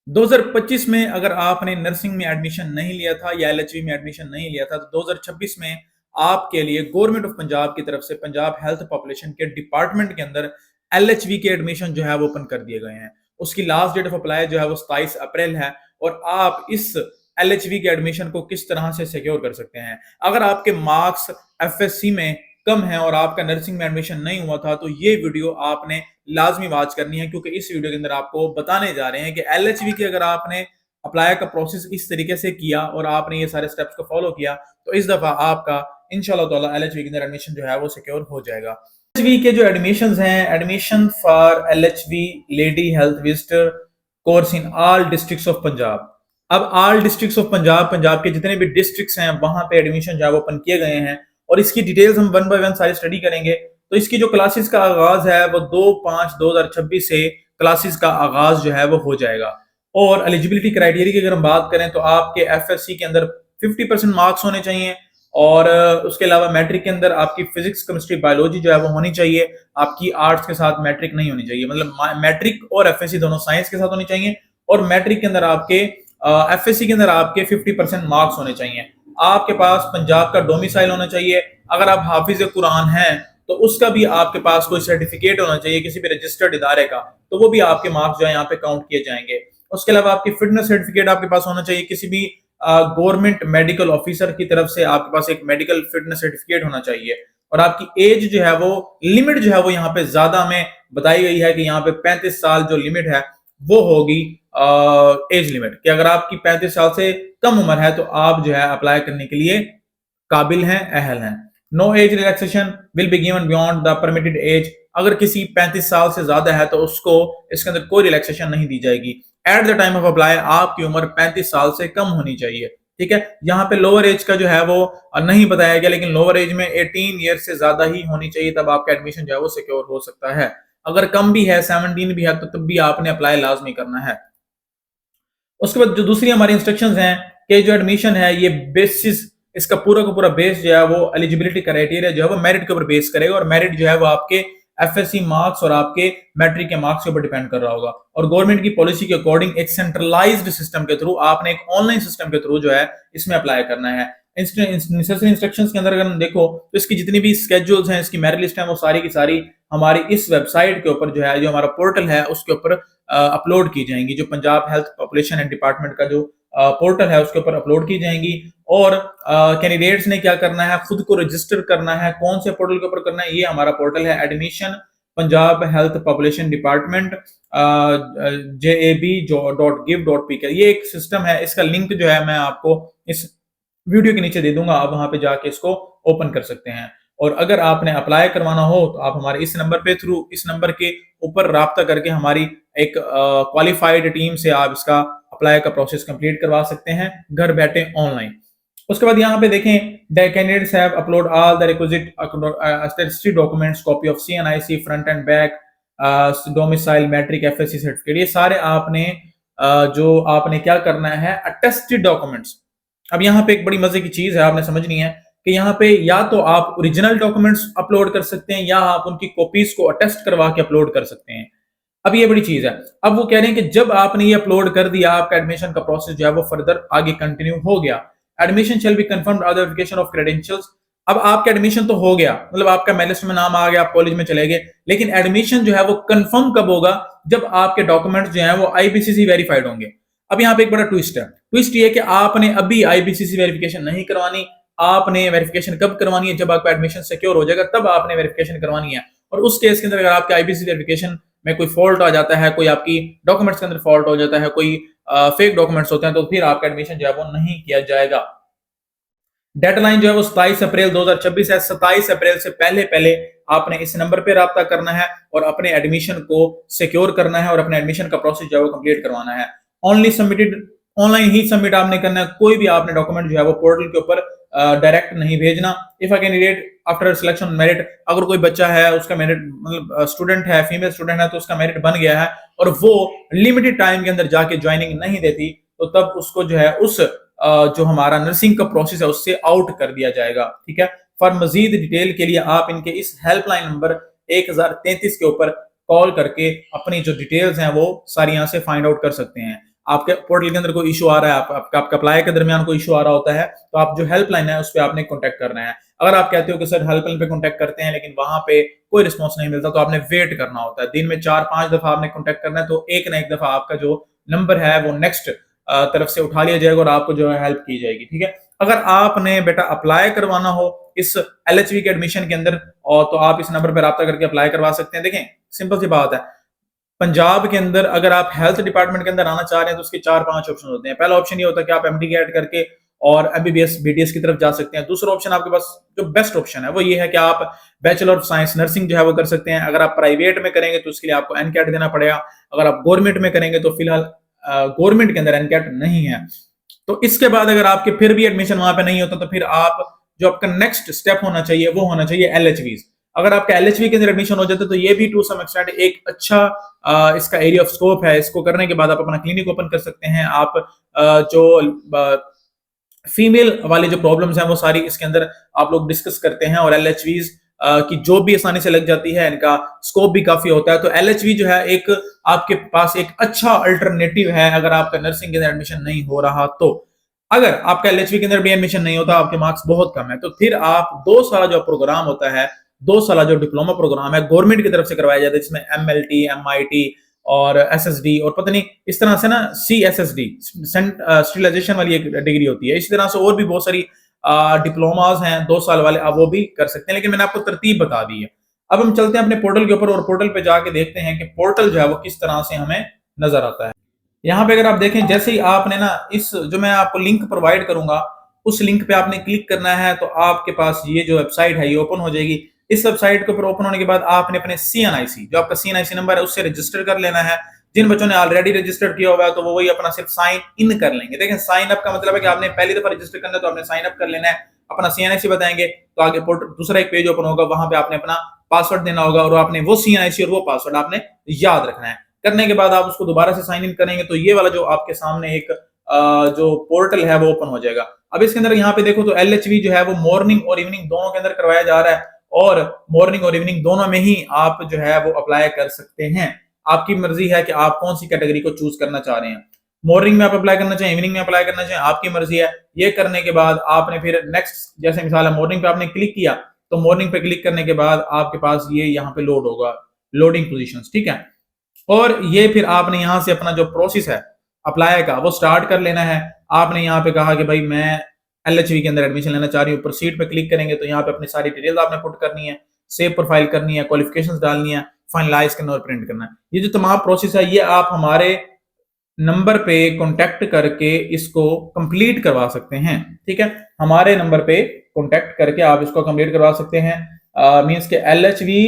2025 में अगर आपने नर्सिंग में एडमिशन नहीं लिया था या एलएचवी में एडमिशन नहीं लिया था, तो 2026 में आपके लिए गवर्नमेंट ऑफ पंजाब की तरफ से पंजाब हेल्थ पॉपुलेशन के डिपार्टमेंट के अंदर एलएचवी के एडमिशन जो है वो ओपन कर दिए गए हैं। उसकी लास्ट डेट ऑफ अप्लाई जो है वो 27 अप्रैल है। और आप इस एलएचवी के एडमिशन को किस तरह से सिक्योर कर सकते हैं? अगर आपके मार्क्स एफएससी में कम है और आपका नर्सिंग में एडमिशन नहीं हुआ था, तो ये वीडियो आपने लाजमी वॉच करनी है, क्योंकि इस वीडियो के अंदर आपको बताने जा रहे हैं कि एलएचवी की अगर आपने अप्लाई का प्रोसेस इस तरीके से किया और आपने ये सारे स्टेप्स को फॉलो किया, तो इस दफा आपका इंशाल्लाह ताला एलएचवी के अंदर एडमिशन जो है वो सिक्योर हो जाएगा। एलएचवी के जो एडमिशन हैं, admission for LHV lady health visitor course in all districts of Punjab. अब all districts of Punjab, Punjab के जितने भी डिस्ट्रिक्ट्स हैं वहां पे एडमिशन जो है वो ओपन किए गए हैं, और इसकी डिटेल्स हम वन बाय वन सारी स्टडी करेंगे। तो इसकी जो क्लासेस का आगाज है वो 2/5/2026 से क्लासेस का आगाज जो है वो हो जाएगा। और एलिजिबिलिटी क्राइटेरिया की अगर हम बात करें, तो आपके एफएससी के अंदर 50% मार्क्स होने चाहिए, और उसके अलावा मैट्रिक के अंदर आपकी फिजिक्स केमिस्ट्री बायोलॉजी जो है वो होनी चाहिए। आपकी आर्ट्स के साथ मैट्रिक नहीं होनी चाहिए, मतलब मैट्रिक और एफएससी दोनों साइंस के साथ होनी चाहिए। और मैट्रिक के अंदर आपके एफएससी के अंदर आपके 50% मार्क्स होने चाहिए। आपके पास पंजाब का डोमिसाइल होना चाहिए। अगर आप हाफिज कुरान हैं, तो उसका भी आपके पास कोई सर्टिफिकेट होना चाहिए किसी भी रजिस्टर्ड इदारे का, तो वो भी आपके मार्क्स जो है यहाँ पे काउंट किए जाएंगे। उसके अलावा आपकी फिटनेस सर्टिफिकेट आपके पास होना चाहिए, किसी भी गवर्नमेंट मेडिकल ऑफिसर की तरफ से आपके पास एक मेडिकल फिटनेस सर्टिफिकेट होना चाहिए। और आपकी एज जो है वो लिमिट जो है वो यहाँ पे ज्यादा हमें बताई गई है कि यहाँ पे 35 साल जो लिमिट है वो होगी एज लिमिट, कि अगर आपकी 35 साल से कम उम्र है तो आप जो है अप्लाई करने के लिए काबिल हैं, अहल हैं। No age relaxation will be given beyond the permitted age. अगर किसी 35 साल से ज्यादा है तो उसको इसके अंदर कोई रिलैक्सेशन नहीं दी जाएगी। At the time of apply आपकी उम्र 35 साल से कम होनी चाहिए। ठीक है, यहाँ पे लोअर एज का जो है वो नहीं बताया गया, लेकिन लोअर एज में 18 ईयर से ज्यादा ही होनी चाहिए, तब आपका एडमिशन जो है वो सिक्योर हो सकता है। अगर कम भी है, 17 भी है, तो तब भी आपने अप्लाई लाजमी करना है। उसके बाद जो दूसरी हमारी इंस्ट्रक्शंस हैं कि जो एडमिशन है ये बेसिस, इसका पूरा का पूरा बेस जो है वो एलिजिबिलिटी क्राइटेरिया जो है वो मेरिट के ऊपर बेस करेगा, और मेरिट जो है वो आपके एफएससी मार्क्स और आपके मैट्रिक के मार्क्स के ऊपर डिपेंड कर रहा होगा। और गवर्नमेंट की पॉलिसी के अकॉर्डिंग एक सेंट्रलाइज्ड सिस्टम के थ्रू, आपने एक ऑनलाइन सिस्टम के थ्रू जो है इसमें अप्लाई करना है। नेसेसरी इंस्ट्रक्शंस के अंदर अगर हम देखो, तो इसकी जितनी भी स्केड्यूल्स हैं, इसकी मेरिट लिस्ट है, वो सारी की सारी हमारी इस वेबसाइट के ऊपर जो है, जो हमारा पोर्टल है उसके ऊपर अपलोड की जाएंगी। जो Punjab health population and department का जो पोर्टल है उसके ऊपर अपलोड की जाएंगी। और कैंडिडेट्स ने क्या करना है, खुद को रजिस्टर करना है। कौन से पोर्टल के ऊपर करना है? ये हमारा पोर्टल है admission Punjab health population department JAB.gov.pk। ये एक सिस्टम है, इसका लिंक जो है मैं आपको इस वीडियो के नीचे दे दूंगा, आप वहां पे जाके इसको ओपन कर सकते हैं। और अगर आपने अप्लाई करवाना हो तो आप हमारे इस नंबर पे थ्रू, इस नंबर के ऊपर राब्ता करके हमारी एक क्वालिफाइड टीम से आप इसका अप्लाई का प्रोसेस कंप्लीट करवा सकते हैं घर बैठे ऑनलाइन। उसके बाद यहाँ पे देखें, the candidates have upload all the requisite statistic documents, copy of CNIC front and back, domicile, matric, FSc certificate. ये सारे आपने जो आपने क्या करना है, अटेस्टेड डॉक्यूमेंट्स। अब यहाँ पे एक बड़ी मजे की चीज है, आपने समझनी है कि यहाँ पे या तो आप ओरिजिनल डॉक्यूमेंट्स अपलोड कर सकते हैं, या आप उनकी कॉपीज को अटेस्ट करवा के अपलोड कर सकते हैं। अब ये बड़ी चीज है। अब वो कह रहे हैं कि जब आपने ये अपलोड कर दिया, आपका एडमिशन का प्रोसेस जो है वो फर्दर आगे कंटिन्यू हो गया। Admission shall be confirmed on the verification of credentials. अब आपका एडमिशन तो हो गया, मतलब आपका मेरिट लिस्ट में नाम आ गया, आप कॉलेज में चले गए, लेकिन एडमिशन जो है वो कंफर्म कब होगा? जब आपके डॉक्यूमेंट्स जो है वो आईबीसीसी वेरीफाइड होंगे। अब यहाँ पे एक बड़ा ट्विस्ट है। ट्विस्ट ये है कि आपने अभी आईबीसीसी वेरिफिकेशन नहीं करवानी। आपने वेरिफिकेशन कब करवानी है? जब आपका एडमिशन सिक्योर हो जाएगा, तब आपने वेरिफिकेशन करवानी है। और उस केस के अंदर अगर आपके आईबीसीसी वेरिफिकेशन में कोई फॉल्ट आ जाता है, कोई आपकी डॉक्यूमेंट्स के अंदर फॉल्ट हो जाता है, कोई फेक डॉक्यूमेंट्स होते हैं, तो फिर आपका एडमिशन जो है वो नहीं किया जाएगा। डेडलाइन जो है वो 27 अप्रैल 2026 है। 27 अप्रैल से पहले पहले आपने इस नंबर पे राब्ता करना है और अपने एडमिशन को सिक्योर करना है और अपने एडमिशन का प्रोसेस जो है वो कंप्लीट करवाना है। ओनली सबमिटेड, ऑनलाइन ही सबमिट आपने करना है। कोई भी आपने डॉक्यूमेंट जो है वो पोर्टल के ऊपर डायरेक्ट नहीं भेजना। If a candidate after selection merit, अगर कोई बच्चा है उसका मेरिट, मतलब स्टूडेंट है, फीमेल स्टूडेंट है, तो उसका मेरिट बन गया है और वो लिमिटेड टाइम के अंदर जाके ज्वाइनिंग नहीं देती, तो तब उसको जो है उस जो हमारा नर्सिंग का प्रोसेस है उससे आउट कर दिया जाएगा। ठीक है, फॉर मजीद डिटेल के लिए आप इनके इस हेल्पलाइन नंबर 1033 के ऊपर कॉल करके अपनी जो डिटेल्स हैं वो सारी यहां से फाइंड आउट कर सकते हैं। आपके पोर्टल के अंदर कोई इशू आ रहा है, आपका अप्लाई के दरमियान कोई इशू आ रहा होता है, तो आप जो हेल्पलाइन है उस पर आपने कॉन्टैक्ट करना है। अगर आप कहते हो कि सर हेल्पलाइन पे कॉन्टैक्ट करते हैं लेकिन वहां पे कोई रिस्पॉन्स नहीं मिलता, तो आपने वेट करना होता है। दिन में 4-5 दफा आपने कॉन्टैक्ट करना है, तो एक ना एक दफा आपका जो नंबर है वो नेक्स्ट तरफ से उठा लिया जाएगा और आपको जो है हेल्प की जाएगी। ठीक है, अगर आपने बेटा अप्लाई करवाना हो इस एलएचवी के एडमिशन के अंदर, और तो आप इस नंबर पर रब्ता करके अप्लाई करवा सकते हैं। देखें, सिंपल सी बात है, पंजाब के अंदर अगर आप हेल्थ डिपार्टमेंट के अंदर आना चाह रहे हैं तो उसके 4-5 ऑप्शन होते हैं। पहला ऑप्शन ये होता है कि आप एमडी ऐड करके और एमबीबीएस बीडीएस की तरफ जा सकते हैं। दूसरा ऑप्शन आपके पास जो बेस्ट ऑप्शन है वो ये है कि आप बैचलर ऑफ साइंस नर्सिंग जो है वो कर सकते हैं। अगर आप प्राइवेट में करेंगे तो उसके लिए आपको एनकैट देना पड़ेगा। अगर आप गवर्नमेंट में करेंगे तो फिलहाल गवर्नमेंट के अंदर एनकैट नहीं है। तो इसके बाद अगर आपके फिर भी एडमिशन वहां पे नहीं होता, तो फिर आप जो आपका नेक्स्ट स्टेप होना चाहिए वो होना चाहिए एलएचवी। अगर आपका एलएचवी के अंदर एडमिशन हो जाता है तो ये भी टू सम एक्सटेंट एक अच्छा इसका एरिया ऑफ स्कोप है। इसको करने के बाद आप अपना क्लिनिक ओपन कर सकते हैं। आप जो फीमेल वाले जो प्रॉब्लम्स हैं वो सारी इसके अंदर आप लोग डिस्कस करते हैं, और एलएचवीज की जॉब भी आसानी से लग जाती है, इनका स्कोप भी काफी होता है। तो एलएचवी जो है एक आपके पास एक अच्छा अल्टरनेटिव है अगर आपका नर्सिंग के अंदर एडमिशन नहीं हो रहा तो। अगर आपका एलएचवी के अंदर भी एडमिशन नहीं होता, आपके मार्क्स बहुत कम है, तो फिर आप 2 साल जो प्रोग्राम होता है, 2 साल जो डिप्लोमा प्रोग्राम है गवर्नमेंट की तरफ से करवाया जाता है, जिसमें एमएलटी, एमआईटी और एसएसडी और पता नहीं इस तरह से ना सीएसएसडी स्टेरिलाइजेशन वाली एक डिग्री होती है। इसी तरह से और भी बहुत सारी डिप्लोमास हैं 2 साल वाले, आप वो भी कर सकते हैं, लेकिन मैंने आपको तरतीब बता दी है। अब हम चलते हैं अपने पोर्टल के ऊपर और पोर्टल पे जाके देखते हैं कि पोर्टल जो है वो किस तरह से हमें नजर आता है। यहाँ पे अगर आप देखें, जैसे ही आपने ना इस जो मैं आपको लिंक प्रोवाइड करूंगा उस लिंक पे आपने क्लिक करना है, तो आपके पास ये जो वेबसाइट है ये ओपन हो जाएगी। इस वेबसाइट के ऊपर ओपन होने के बाद आपने अपने सीएनआईसी, जो आपका सीएनआईसी नंबर है, उससे रजिस्टर कर लेना है। जिन बच्चों ने ऑलरेडी रजिस्टर किया हुआ है तो वो वही अपना सिर्फ साइन इन कर लेंगे। देखें, साइन अप का मतलब है कि आपने पहली दफा रजिस्टर करना है तो आपने साइन अप कर लेना है, अपना सीएनआईसी बताएंगे तो आगे दूसरा एक पेज ओपन होगा, वहां पे आपने अपना पासवर्ड देना होगा और आपने वो सीएनआईसी और वो पासवर्ड आपने याद रखना है। करने के बाद आप उसको दोबारा से साइन इन करेंगे तो ये वाला जो आपके सामने एक जो पोर्टल है वो ओपन हो जाएगा। अब इसके अंदर यहाँ पे देखो तो एलएचवी जो है वो मॉर्निंग और इवनिंग दोनों के अंदर करवाया जा रहा है, और मॉर्निंग और इवनिंग दोनों में ही आप जो है वो अप्लाई कर सकते हैं। आपकी मर्जी है कि आप कौन सी कैटेगरी को चूज करना चाह रहे हैं। मॉर्निंग में आप अप्लाई करना चाहें, इवनिंग में अप्लाई करना चाहें, आपकी मर्जी है। ये करने के बाद आपने फिर नेक्स्ट, जैसे मिसाल है मॉर्निंग पे आपने क्लिक किया, तो मॉर्निंग पे क्लिक करने के बाद आपके पास ये यहाँ पे लोड होगा, लोडिंग पोजीशंस, ठीक है। और ये फिर आपने यहाँ से अपना जो प्रोसेस है अप्लाई का वो स्टार्ट कर लेना है। आपने यहाँ पे कहा कि भाई मैं एलएचवी के अंदर एडमिशन लेना चाह रही हूँ, प्रोसीड पे क्लिक करेंगे तो यहाँ पे अपनी सारी डिटेल्स आपने पुट करनी है, सेव प्रोफाइल करनी है, क्वालिफिकेशंस डालनी है, फाइनलाइज करना और प्रिंट करना है। ये जो तमाम प्रोसेस है ये आप हमारे नंबर पे कांटेक्ट करके इसको कंप्लीट करवा सकते हैं। ठीक है, हमारे नंबर पे कांटेक्ट करके आप इसको कंप्लीट करवा सकते हैं। मींस के एलएचवी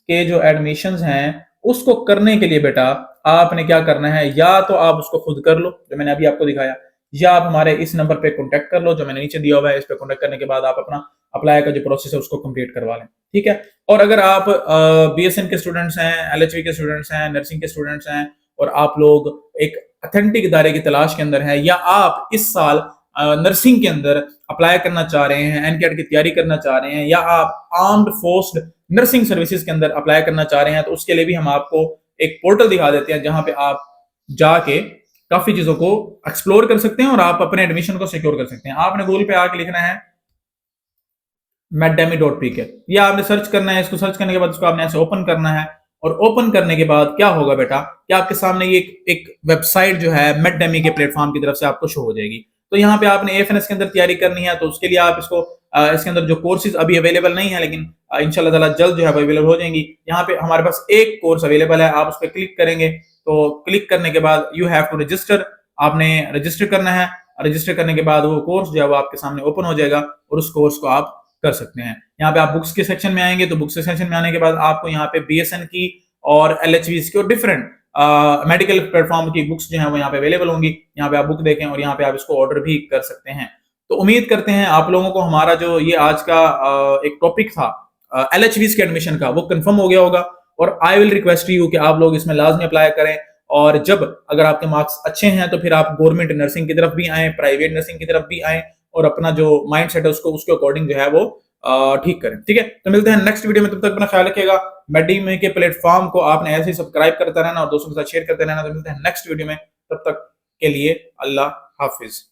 के जो एडमिशंस हैं उसको करने के लिए बेटा आपने क्या करना है, या तो आप उसको खुद कर लो जो मैंने अभी आपको दिखाया, या आप हमारे इस नंबर पे कांटेक्ट कर लो जो मैंने नीचे दिया हुआ है। इस पे कांटेक्ट करने के बाद आप अपना अप्लाई का जो प्रोसेस है उसको कंप्लीट करवा लें। ठीक है, और अगर आप बीएसएन के स्टूडेंट्स हैं, एलएचवी के स्टूडेंट्स हैं, नर्सिंग के स्टूडेंट्स हैं और आप लोग एक अथेंटिक इदारे की तलाश के अंदर है, या आप इस साल नर्सिंग के अंदर अप्लाई करना चाह रहे हैं, एनकेट की तैयारी करना चाह रहे हैं, या आप आर्म्ड फोर्स्ड नर्सिंग सर्विसेज के अंदर अप्लाई करना चाह रहे हैं, तो उसके लिए भी हम आपको एक पोर्टल दिखा देते हैं जहां पे आप जाके काफी चीजों को एक्सप्लोर कर सकते हैं और आप अपने एडमिशन को सिक्योर कर सकते हैं। आपने गूगल पे आके लिखना है medemi.pk, ये आपने सर्च करना है। इसको सर्च करने के बाद इसको आपने ऐसे ओपन करना है, और ओपन करने के बाद क्या होगा बेटा कि आपके सामने ये एक वेबसाइट जो है मेडडेमी के प्लेटफॉर्म की तरफ से आपको शो हो जाएगी। तो यहाँ पे आपने एएफएनएस के अंदर तैयारी करनी है, तो उसके लिए आप इसको इसके अंदर जो कोर्सेज अभी अवेलेबल नहीं है लेकिन इंशाल्लाह ताला जल्द जो है अवेलेबल हो जाएंगी। यहाँ पे हमारे पास एक कोर्स अवेलेबल है, आप उस पर क्लिक करेंगे तो क्लिक करने के बाद यू हैव टू रजिस्टर, आपने रजिस्टर करना है। रजिस्टर करने के बाद वो कोर्स जो है वो आपके सामने ओपन हो जाएगा और उस कोर्स को आप कर सकते हैं। यहाँ पे आप बुक्स के सेक्शन में आएंगे तो बुक्स के सेक्शन में आने के बाद आपको यहाँ पे बीएसएन की और एलएचवी की और डिफरेंट मेडिकल प्लेटफॉर्म की बुक्स जो है वो यहाँ पे अवेलेबल होंगी। यहाँ पे आप बुक देखें और यहाँ पे आप इसको ऑर्डर भी कर सकते हैं। तो उम्मीद करते हैं आप लोगों को हमारा जो ये आज का एक टॉपिक था एलएचवी के एडमिशन का वो कंफर्म हो गया होगा, और आई विल रिक्वेस्ट यू कि आप लोग इसमें लाजमी अप्लाई करें। और जब अगर आपके मार्क्स अच्छे हैं तो फिर आप गवर्नमेंट नर्सिंग की तरफ भी आए, प्राइवेट नर्सिंग की तरफ भी आए, और अपना जो माइंड सेट है उसको उसके अकॉर्डिंग जो है वो ठीक करें। ठीक है, तो मिलते हैं नेक्स्ट वीडियो में, तब तक अपना ख्याल रखिएगा। मेडमी के प्लेटफॉर्म को आपने ऐसे ही सब्सक्राइब करते रहना और दोस्तों के साथ शेयर करते रहना। तो मिलते हैं नेक्स्ट वीडियो में, तब तक के लिए अल्लाह हाफिज।